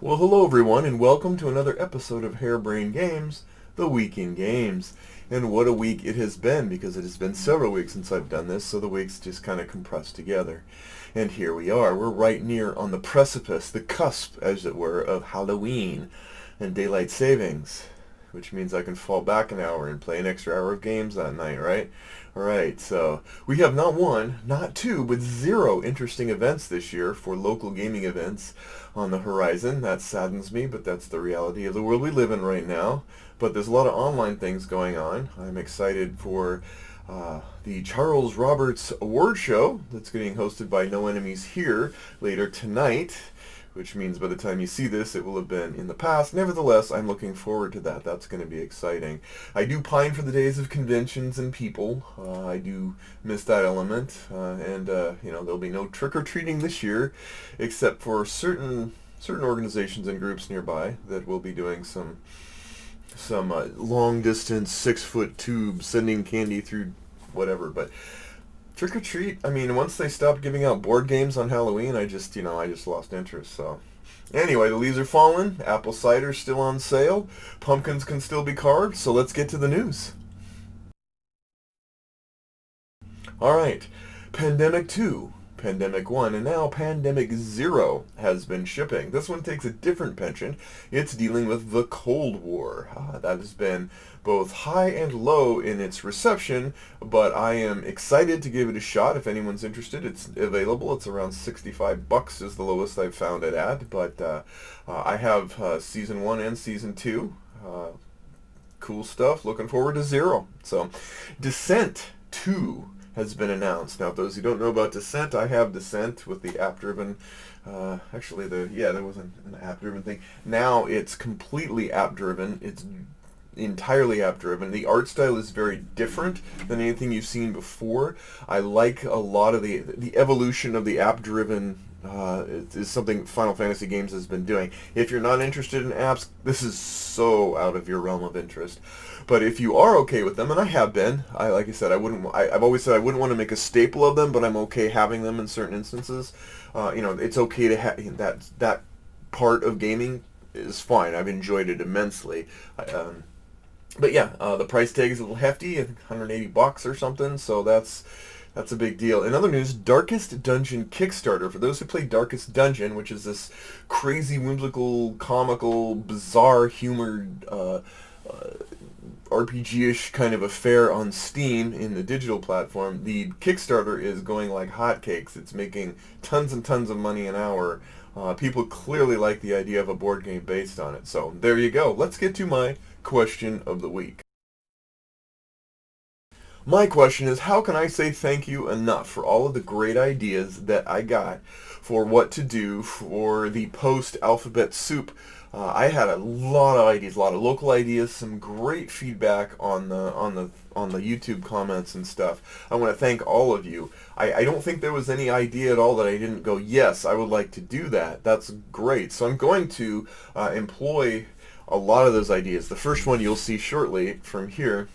Well, hello everyone, and welcome to another episode of Harebrained Games, the Week in Games. And what a week it has been, because it has been several weeks since I've done this, so the weeks just kind of compressed together. And here we are. We're right near on the precipice, the cusp, as it were, of Halloween and daylight savings, which means I can fall back an hour and play an extra hour of games that night, right? Alright, so we have not one, not two, but zero interesting events this year for local gaming events on the horizon. That saddens me, but that's the reality of the world we live in right now. But there's a lot of online things going on. I'm excited for the Charles Roberts Award Show that's getting hosted by No Enemies Here later tonight, which means by the time you see this, it will have been in the past. Nevertheless, I'm looking forward to that. That's going to be exciting. I do pine for the days of conventions and people. I do miss that element. There'll be no trick-or-treating this year, except for certain organizations and groups nearby that will be doing some long-distance 6-foot tubes sending candy through whatever. But trick or treat, I mean, once they stopped giving out board games on Halloween, I just lost interest. So anyway, the leaves are falling, apple cider's still on sale, pumpkins can still be carved, so let's get to the news. Alright, Pandemic 2, Pandemic 1, and now Pandemic 0 has been shipping. This one takes a different penchant. It's dealing with the Cold War. That has been both high and low in its reception, but I am excited to give it a shot. If anyone's interested, it's available. It's around $65 is the lowest I've found it at, but I have Season 1 and Season 2. Cool stuff. Looking forward to 0. So, Descent 2 has been announced. Now, those who don't know about Descent, I have Descent with the app-driven, there was an app-driven thing. Now it's completely app-driven. It's entirely app-driven. The art style is very different than anything you've seen before. I like a lot of the evolution of the app-driven. Is something Final Fantasy Games has been doing. If you're not interested in apps, this is so out of your realm of interest. But if you are okay with them, and I have been, like I said, I've always said I wouldn't want to make a staple of them, but I'm okay having them in certain instances. It's okay to have that part of gaming is fine. I've enjoyed it immensely. The price tag is a little hefty, I think $180 or something, so that's a big deal. In other news, Darkest Dungeon Kickstarter. For those who play Darkest Dungeon, which is this crazy, whimsical, comical, bizarre, humored RPG-ish kind of affair on Steam in the digital platform, the Kickstarter is going like hotcakes. It's making tons and tons of money an hour. People clearly like the idea of a board game based on it. So there you go. Let's get to my question of the week. My question is, how can I say thank you enough for all of the great ideas that I got for what to do for the post-Alphabet Soup? I had a lot of ideas, a lot of local ideas, some great feedback on the YouTube comments and stuff. I want to thank all of you. I don't think there was any idea at all that I didn't go, yes, I would like to do that. That's great. So I'm going to employ a lot of those ideas. The first one you'll see shortly from here.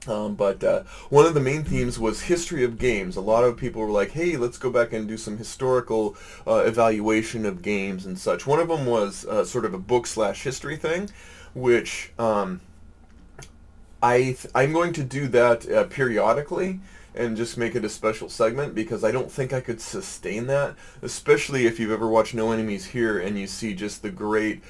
One of the main themes was history of games. A lot of people were like, hey, let's go back and do some historical evaluation of games and such. One of them was sort of a book/history thing, which I'm going to do that periodically and just make it a special segment, because I don't think I could sustain that, especially if you've ever watched No Enemies Here and you see just their great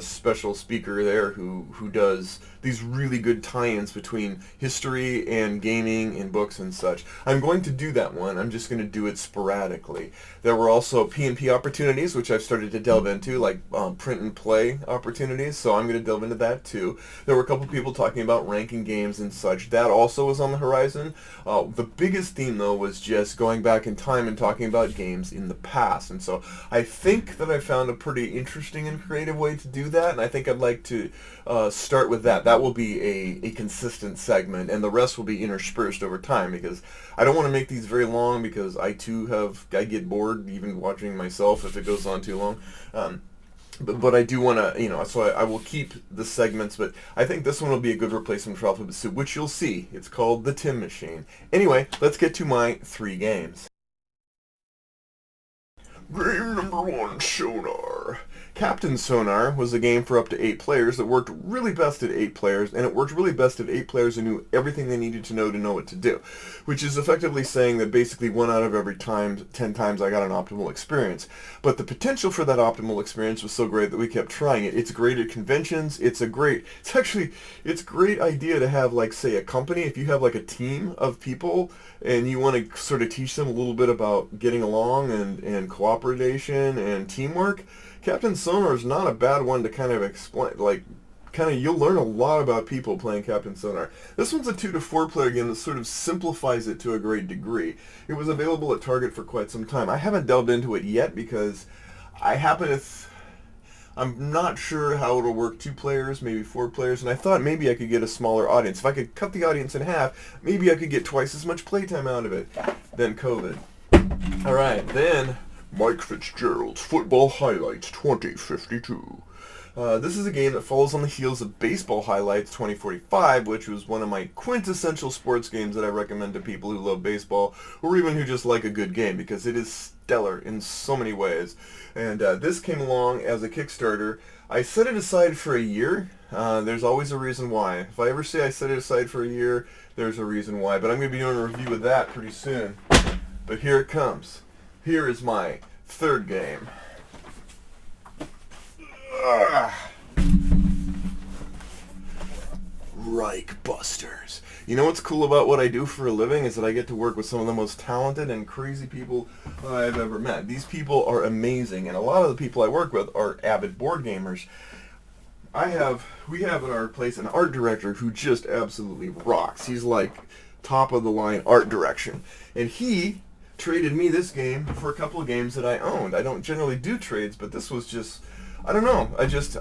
special speaker there who does these really good tie-ins between history and gaming and books and such. I'm going to do that one. I'm just going to do it sporadically. There were also P&P opportunities, which I've started to delve into, like print and play opportunities, so I'm going to delve into that too. There were a couple people talking about ranking games and such. That also was on the horizon. The biggest theme, though, was just going back in time and talking about games in the past. And so I think that I found a pretty interesting and creative way to do that, and I think I'd like to start with that. That will be a consistent segment, and the rest will be interspersed over time, because I don't want to make these very long, because I get bored even watching myself if it goes on too long. But I do want to, so I will keep the segments, but I think this one will be a good replacement for Alphabet Soup, which you'll see. It's called The Tim Machine. Anyway, let's get to my 3 games. Game number 1, Sonar. Captain Sonar was a game for up to 8 players that worked really best at 8 players, and it worked really best at 8 players who knew everything they needed to know what to do, which is effectively saying that basically 1 out of every 10 times I got an optimal experience. But the potential for that optimal experience was so great that we kept trying it. It's great at conventions. It's a great idea to have, like, say, a company. If you have like a team of people and you want to sort of teach them a little bit about getting along and cooperation and teamwork, Captain Sonar is not a bad one to kind of explain, you'll learn a lot about people playing Captain Sonar. This one's a 2 to 4 player game that sort of simplifies it to a great degree. It was available at Target for quite some time. I haven't delved into it yet because I'm not sure how it'll work 2 players, maybe 4 players, and I thought maybe I could get a smaller audience. If I could cut the audience in half, maybe I could get twice as much playtime out of it than COVID. Alright, then Mike Fitzgerald's Football Highlights 2052. This is a game that follows on the heels of Baseball Highlights 2045, which was one of my quintessential sports games that I recommend to people who love baseball, or even who just like a good game, because it is stellar in so many ways. And this came along as a Kickstarter. I set it aside for a year. There's always a reason why. If I ever say I set it aside for a year, there's a reason why. But I'm going to be doing a review of that pretty soon. But here it comes. Here is my 3rd game. Reich Busters. You know what's cool about what I do for a living is that I get to work with some of the most talented and crazy people I've ever met. These people are amazing, and a lot of the people I work with are avid board gamers. We have at our place an art director who just absolutely rocks. He's like top of the line art direction, and he traded me this game for a couple of games that I owned. I don't generally do trades, but this was just, I don't know,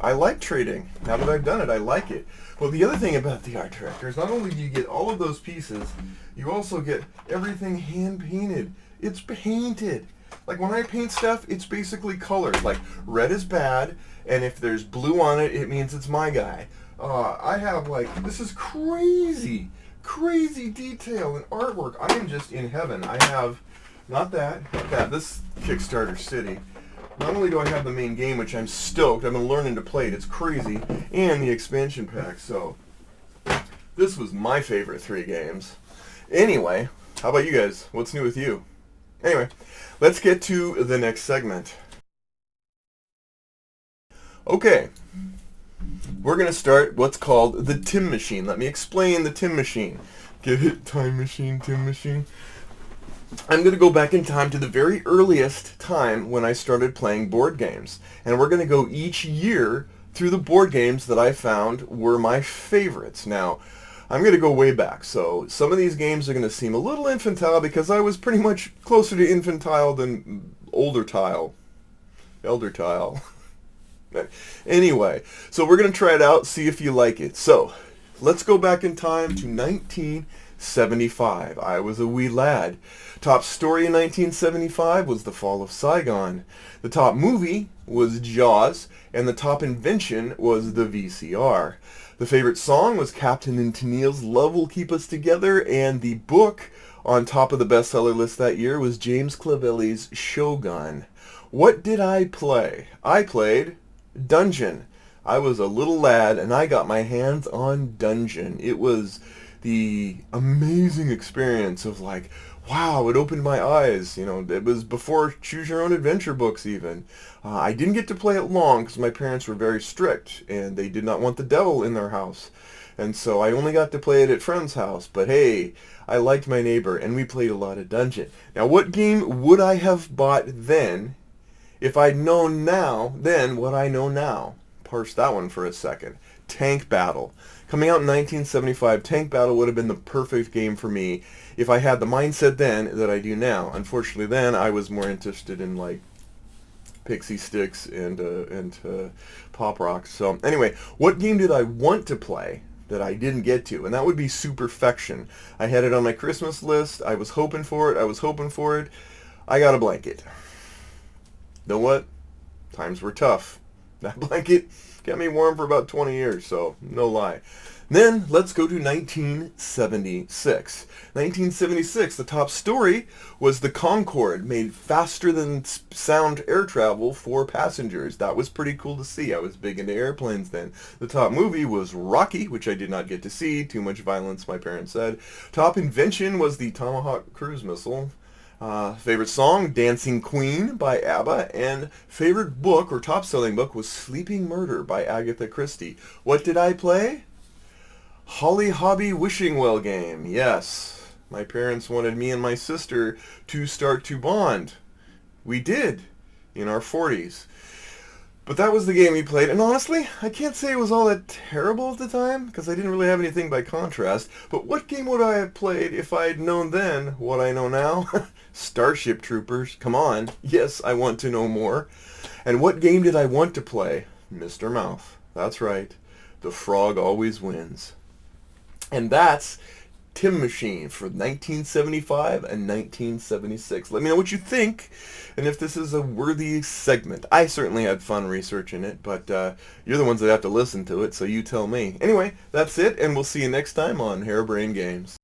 I like trading. Now that I've done it, I like it. Well, the other thing about the art director is not only do you get all of those pieces, you also get everything hand-painted. It's painted. Like, when I paint stuff, it's basically colored. Like, red is bad, and if there's blue on it, it means it's my guy. I have, this is crazy detail and artwork. I am just in heaven. I have, not that, this Kickstarter City. Not only do I have the main game, which I'm stoked, I've been learning to play it, it's crazy, and the expansion pack, so this was my favorite 3 games. Anyway, how about you guys? What's new with you? Anyway, let's get to the next segment. Okay, we're going to start what's called the Tim Machine. Let me explain the Tim Machine. Get it? Time machine, Tim Machine. I'm going to go back in time to the very earliest time when I started playing board games. And we're going to go each year through the board games that I found were my favorites. Now, I'm going to go way back. So some of these games are going to seem a little infantile because I was pretty much closer to infantile than elder tile. Anyway, so we're going to try it out, see if you like it. So, let's go back in time to 1975. I was a wee lad. Top story in 1975 was The Fall of Saigon. The top movie was Jaws, and the top invention was the VCR. The favorite song was Captain and Tennille's Love Will Keep Us Together, and the book on top of the bestseller list that year was James Clavell's Shogun. What did I play? I played Dungeon. I was a little lad, and I got my hands on Dungeon. It was the amazing experience of wow, it opened my eyes. You know, it was before Choose Your Own Adventure books even. I didn't get to play it long because my parents were very strict, and they did not want the devil in their house. And so I only got to play it at friend's house. But hey, I liked my neighbor, and we played a lot of Dungeon. Now, what game would I have bought then if I'd known then what I know now? Parse that one for a second. Tank Battle. Coming out in 1975, Tank Battle would have been the perfect game for me if I had the mindset then that I do now. Unfortunately, then I was more interested in Pixie Sticks and Pop Rocks. So anyway, what game did I want to play that I didn't get to? And that would be Superfection. I had it on my Christmas list. I was hoping for it. I got a blanket. Know what? Times were tough. That blanket kept me warm for about 20 years, so no lie. Then let's go to 1976. 1976, the top story was the Concorde made faster than sound air travel for passengers. That was pretty cool to see. I was big into airplanes then. The top movie was Rocky, which I did not get to see. Too much violence, my parents said. Top invention was the Tomahawk cruise missile. Favorite song, Dancing Queen by ABBA, and favorite book or top-selling book was Sleeping Murder by Agatha Christie. What did I play? Holly Hobbie Wishing Well game. Yes, my parents wanted me and my sister to start to bond. We did in our 40s. But that was the game we played, and honestly, I can't say it was all that terrible at the time, because I didn't really have anything by contrast, but what game would I have played if I had known then what I know now? Starship Troopers, come on. Yes, I want to know more. And what game did I want to play? Mr. Mouth. That's right. The frog always wins. And that's Tim Machine for 1975 and 1976. Let me know what you think, and if this is a worthy segment. I certainly had fun researching it, but you're the ones that have to listen to it, so you tell me. Anyway, that's it, and we'll see you next time on Harebrained Games.